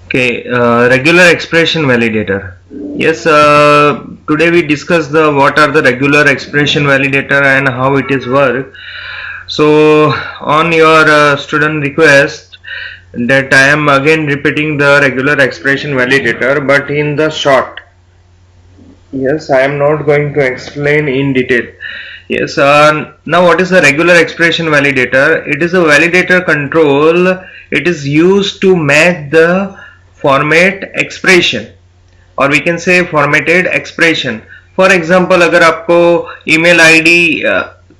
Okay, regular expression validator. Yes, today we discuss the what are the regular expression validator and how it is work. So, on your student request, that I am again repeating the regular expression validator, but in the short. Yes, I am not going to explain in detail. Yes, now what is a regular expression validator? It is a validator control. It is used to match the format expression, or we can say formatted expression. For example, अगर आपको email ID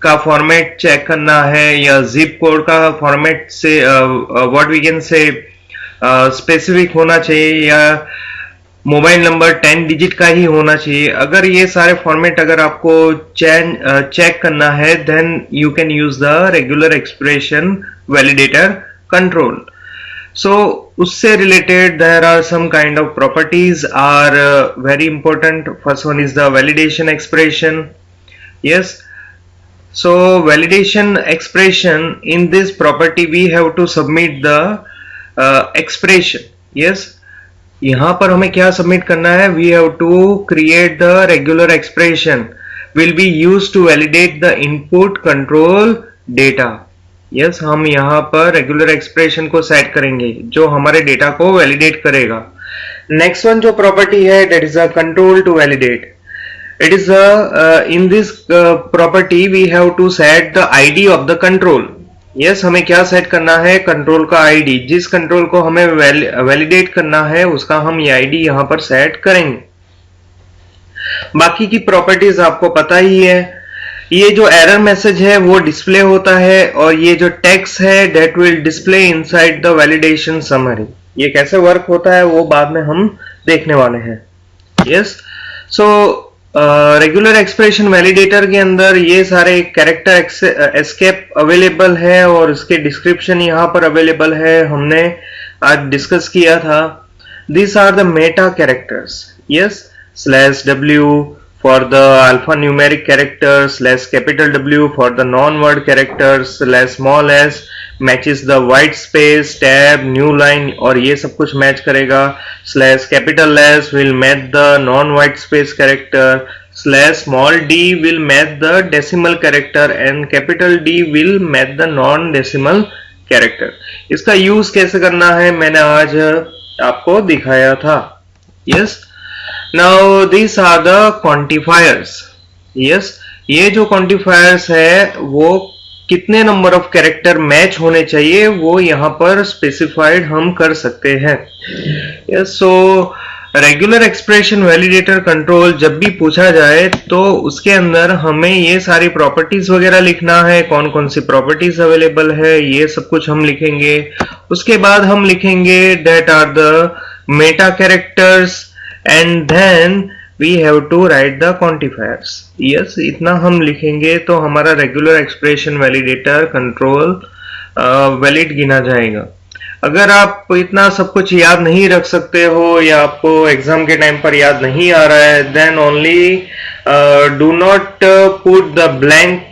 का format check करना है या zip code का format से what we can say specific होना चाहिए या मोबाइल नंबर 10 डिजिट का ही होना चाहिए, अगर ये सारे फॉर्मेट अगर आपको चेक करना है then you can use the regular expression validator control. So उससे related there are some kind of properties are very important. First one is the validation expression. Yes, so validation expression, in this property we have to submit the expression. Yes, यहाँ पर हमें क्या submit करना है? We have to create the regular expression will be used to validate the input control data. Yes हम यहाँ पर regular expression को सेट करेंगे जो हमारे डेटा को वैलिडेट करेगा. नेक्स्ट वन जो प्रॉपर्टी है that is a control to validate. It is in this property we have to set the ID of the control. Yes हमें क्या सेट करना है? कंट्रोल का आईडी. जिस कंट्रोल को हमें वैलिडेट करना है उसका हम ये आईडी यहाँ पर सेट करेंगे. बाकी की प्रॉपर्टीज आपको पता ही है. ये जो एरर मैसेज है वो डिस्प्ले होता है और ये जो टेक्स्ट है that will display inside the validation summary. ये कैसे वर्क होता है वो बाद में हम देखने वाले हैं. Yes, so regular expression validator के अंदर ये सारे कैरेक्टर एस्केप अवेलेबल है और इसके डिस्क्रिप्शन यहाँ पर अवेलेबल है. हमने आज डिस्कस किया था. This are the meta characters. Yes, /w for the alphanumeric characters, capital W for the non-word characters, small s matches the white space, tab, new line और ये सब कुछ मैच करेगा. capital S will match the non-white space character, small d will match the decimal character and capital D will match the non-decimal character. इसका use कैसे करना है मैंने आज आपको दिखाया था. Yes. Now these are the quantifiers. Yes, ये जो quantifiers है वो कितने नंबर ऑफ कैरेक्टर मैच होने चाहिए वो यहाँ पर स्पेसिफाइड हम कर सकते हैं. Yes, so regular expression validator control जब भी पूछा जाए तो उसके अंदर हमें ये सारी प्रॉपर्टीज वगैरह लिखना है. कौन कौन सी प्रॉपर्टीज अवेलेबल है ये सब कुछ हम लिखेंगे. उसके बाद हम लिखेंगे that are the meta characters and then we have to write the quantifiers. yes, इतना हम लिखेंगे तो हमारा regular expression validator control valid गिना जाएगा. अगर आप इतना सब कुछ याद नहीं रख सकते हो या आपको एग्जाम के टाइम पर याद नहीं आ रहा है then only do not put the blank.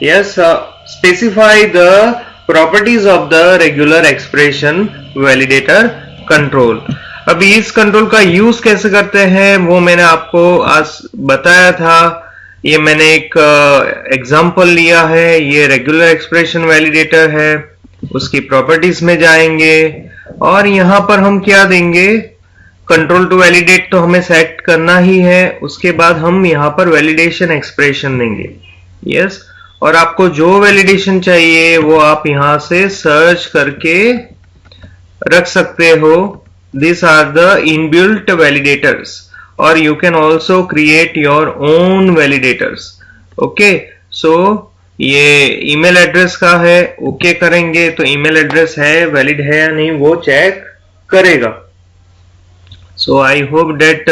yes, specify the properties of the regular expression validator control. अभी इस कंट्रोल का यूज कैसे करते हैं वो मैंने आपको आज बताया था. ये मैंने एक एग्जांपल लिया है. ये रेगुलर एक्सप्रेशन वैलिडेटर है. उसकी प्रॉपर्टीज में जाएंगे और यहां पर हम क्या देंगे? कंट्रोल टू वैलिडेट तो हमें सेट करना ही है. उसके बाद हम यहां पर वैलिडेशन एक्सप्रेशन देंगे. यस, और आपको जो वैलिडेशन चाहिए वो आप यहां से सर्च करके रख सकते हो. These are the inbuilt validators or you can also create your own validators. Okay, so ये ईमेल एड्रेस का है. ओके करेंगे तो ईमेल एड्रेस है वैलिड है या नहीं वो चेक करेगा. सो आई होप डेट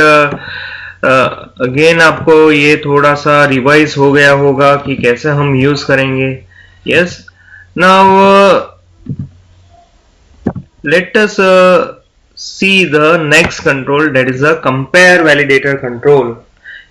अगेन आपको ये थोड़ा सा रिवाइज हो गया होगा कि कैसे हम यूज करेंगे. Yes, now let us see the next control, that is the compare validator control.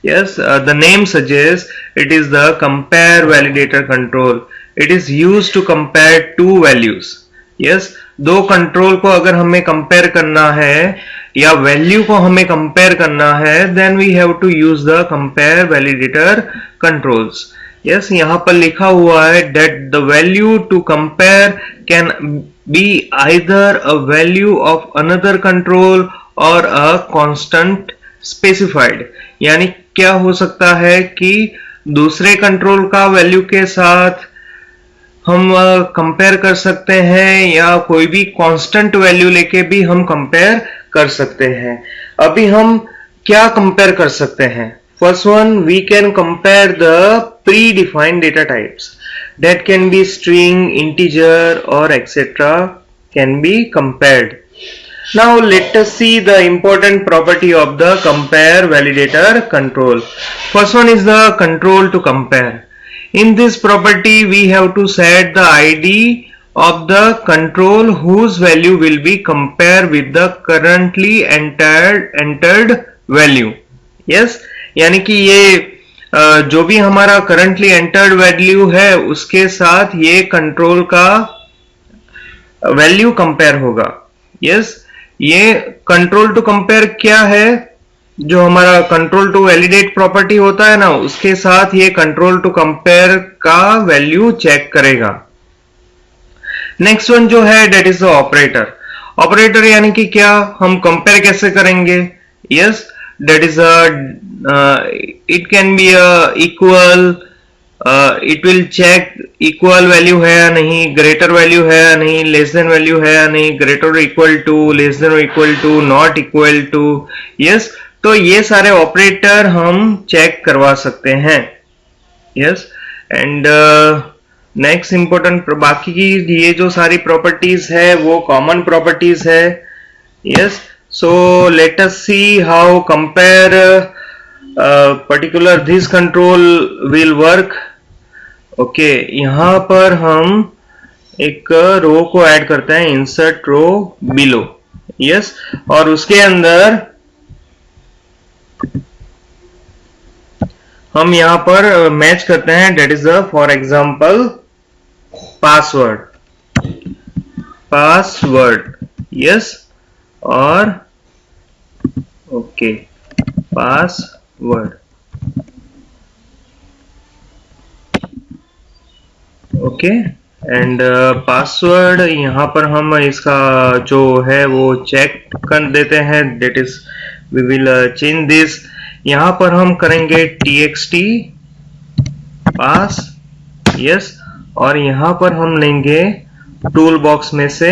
Yes, the name suggests it is the compare validator control. It is used to compare two values. Yes, दो control को अगर हमें compare करना है या value को हमें compare करना है, then we have to use the compare validator controls. Yes, यहां पर लिखा हुआ है that the value to compare can be either a value of another control और अ कांस्टेंट स्पेसिफाइड। यानी क्या हो सकता है कि दूसरे कंट्रोल का वैल्यू के साथ हम कंपेयर कर सकते हैं या कोई भी कांस्टेंट वैल्यू लेके भी हम कंपेयर कर सकते हैं। अभी हम क्या कंपेयर कर सकते हैं? First one, we can compare the predefined data types that can be string, integer और etcetera can be compared. Now let us see the important property of the compare validator control. First one is the control to compare. In this property we have to set the ID of the control whose value will be compared with the currently entered value. Yes, यानी कि ये जो भी हमारा currently entered value है उसके साथ ये कंट्रोल का वैल्यू कंपेयर होगा। यस, ये कंट्रोल टू कंपेयर क्या है? जो हमारा कंट्रोल टू वैलिडेट प्रॉपर्टी होता है ना, उसके साथ ये कंट्रोल टू कंपेयर का वैल्यू चेक करेगा। नेक्स्ट वन जो है that is the operator. Operator यानी कि क्या, हम कंपेयर कैसे करेंगे? Yes, that is it can be equal, it will check equal value है या नहीं, ग्रेटर वैल्यू है या नहीं, लेस देन वैल्यू है या नहीं, greater equal to, less than equal to, not equal to. Yes, तो ये सारे ऑपरेटर हम चेक करवा सकते हैं। यस, एंड नेक्स्ट इंपॉर्टेंट, बाकी की ये जो सारी प्रॉपर्टीज है वो कॉमन प्रॉपर्टीज है। Yes, so let us see how compare particular this control will work. Okay, यहां पर हम एक रो को ऐड करते हैं, इंसर्ट रो बिलो। यस, और उसके अंदर हम यहां पर मैच करते हैं, that is the for example password. Yes, और okay, password. Okay, and password यहां पर हम इसका जो है वो चेक कर देते हैं, that is we will change this. यहां पर हम करेंगे txt पास। यस, और यहां पर हम लेंगे टूल बॉक्स में से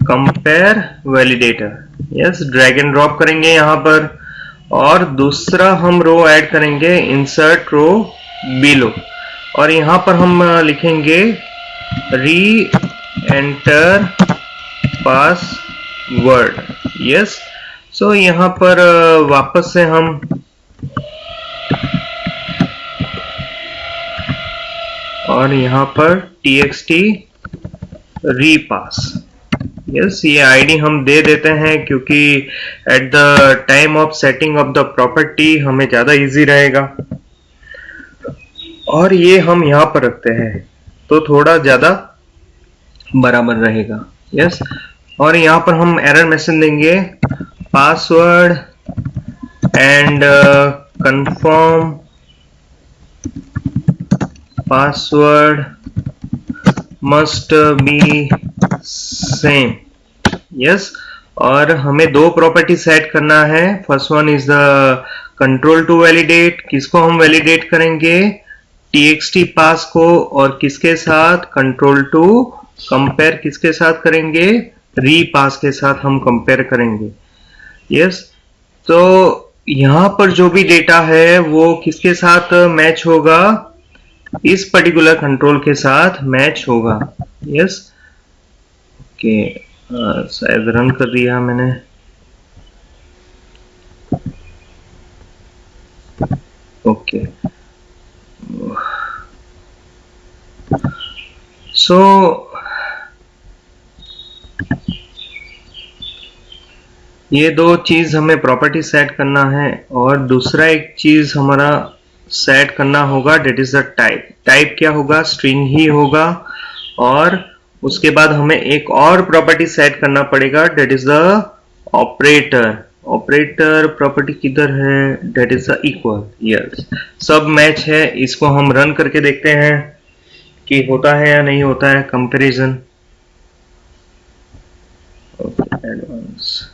compare validator. Yes, drag and drop करेंगे यहां पर, और दूसरा हम रो ऐड करेंगे, इंसर्ट रो बिलो, और यहां पर हम लिखेंगे री एंटर पासवर्ड। यस, सो यहां पर वापस से हम और यहां पर txt रीपास। यस, ये आईडी हम दे देते हैं क्योंकि at the time of setting of the property हमें ज्यादा इजी रहेगा, और ये हम यहां पर रखते हैं तो थोड़ा ज्यादा बराबर रहेगा। यस, और यहां पर हम एरर मैसेज देंगे, password and confirm password must be same. Yes, और हमें दो प्रॉपर्टी सेट करना है। First one is the control to validate, किसको हम वैलिडेट करेंगे, txt पास को, और किसके साथ, कंट्रोल टू कंपेयर किसके साथ करेंगे, री पास के साथ हम कंपेयर करेंगे। यस, तो यहां पर जो भी डेटा है वो किसके साथ मैच होगा, इस पर्टिकुलर कंट्रोल के साथ मैच होगा। यस, ओके, शायद रन कर दिया मैंने। ओके, सो ये दो चीज हमें प्रॉपर्टी सेट करना है, और दूसरा एक चीज हमारा सेट करना होगा, that is the type. Type क्या होगा, स्ट्रिंग ही होगा, और उसके बाद हमें एक और प्रॉपर्टी सेट करना पड़ेगा, that is the operator. Operator property किधर है, that is the equal. Yes, सब मैच है। इसको हम रन करके देखते हैं कि होता है या नहीं होता है कंपैरिजन। एडवांस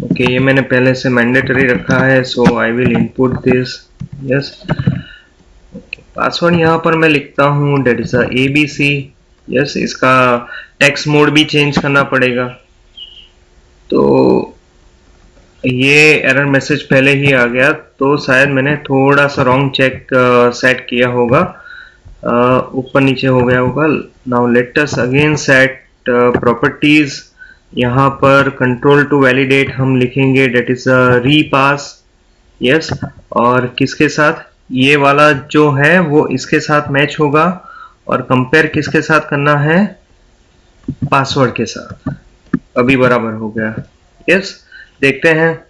ओके, ये मैंने पहले से मैंडेटरी रखा है, so I will input this. Yes, password यहाँ पर मैं लिखता हूँ, डेट इज ABC। यस, इसका टेक्स्ट मोड भी चेंज करना पड़ेगा। तो ये एरर मैसेज पहले ही आ गया, तो शायद मैंने थोड़ा सा रॉन्ग चेक सेट किया होगा, ऊपर नीचे हो गया होगा। Now let us again set properties. यहाँ पर कंट्रोल टू वैलिडेट हम लिखेंगे, डेट इज रीपास। यस, और किसके साथ, ये वाला जो है वो इसके साथ मैच होगा, और कंपेयर किसके साथ करना है, पासवर्ड के साथ। अभी बराबर हो गया। यस, देखते हैं।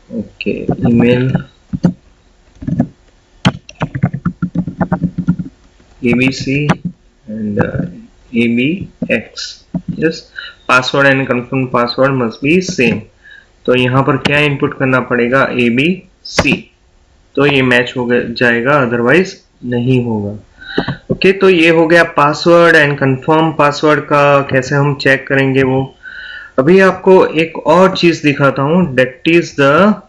Okay, email ABC and ABX। yes, password and confirm password must be same। तो यहाँ पर क्या इनपुट करना पड़ेगा, ABC। तो ये मैच हो जाएगा, अदरवाइज नहीं होगा। ओके, तो ये हो गया पासवर्ड एंड कंफर्म पासवर्ड का कैसे हम चेक करेंगे वो। अभी आपको एक और चीज दिखाता हूँ, डेट इज द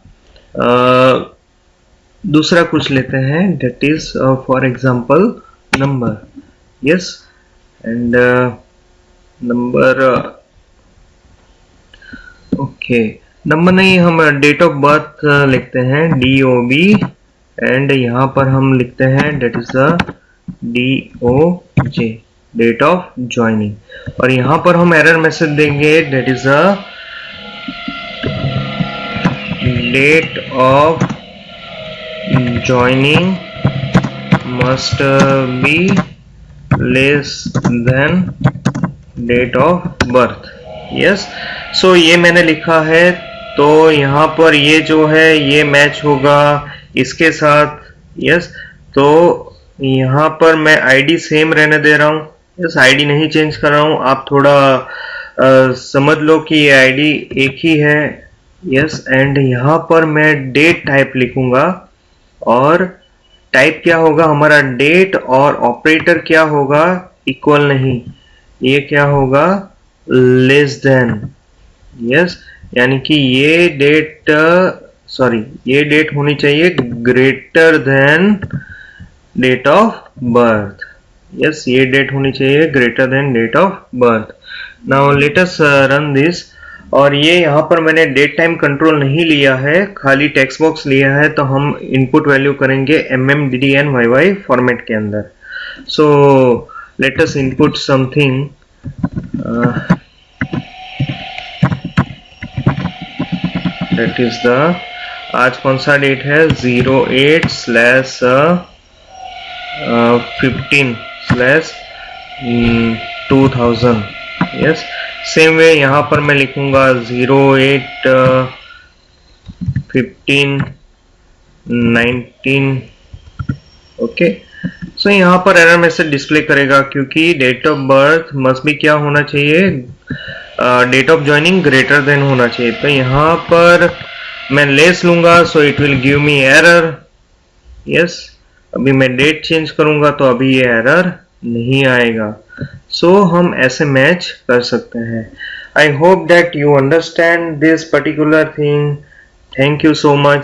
दूसरा कुछ लेते हैं, that is for example number. Yes, and number, okay, number नहीं, हम डेट ऑफ बर्थ लिखते हैं, DOB, एंड यहाँ पर हम लिखते हैं that is the DOJ, date of joining. और यहाँ पर हम एरर मैसेज देंगे, that is the date of joining must be less than date of birth। yes, so ये मैंने लिखा है, तो यहाँ पर ये जो है ये मैच होगा इसके साथ। yes, तो यहाँ पर मैं ID सेम रहने दे रहा हूँ। yes, ID नहीं चेंज कर रहा हूँ, आप थोड़ा समझ लो कि ये ID एक ही है। yes, एंड यहाँ पर मैं डेट टाइप लिखूंगा, और टाइप क्या होगा हमारा, डेट, और ऑपरेटर क्या होगा, इक्वल नहीं, ये क्या होगा, लेस देन। यस, यानी कि ये डेट, सॉरी, ये डेट होनी चाहिए greater than date of birth. Yes, ये डेट होनी चाहिए greater than date of birth. Now let us run this. और ये यहाँ पर मैंने डेट टाइम कंट्रोल नहीं लिया है, खाली टेक्स्ट बॉक्स लिया है, तो हम इनपुट वैल्यू करेंगे MMDDNYY फॉर्मेट के अंदर। So let us input something, that is the, आज कौन सा डेट है, 08/15/2000। यस, सेम वे यहाँ पर मैं लिखूंगा 08/15/19। ओके, सो यहाँ पर एरर मैसेज डिस्प्ले करेगा, क्योंकि डेट ऑफ बर्थ मस्ट भी क्या होना चाहिए, date of joining greater than होना चाहिए। तो यहाँ पर मैं लेस लूंगा, so it will give me error. Yes, अभी मैं डेट चेंज करूंगा तो अभी ये एरर नहीं आएगा। सो हम ऐसे मैच कर सकते हैं। I hope that you understand this particular thing. Thank you so much.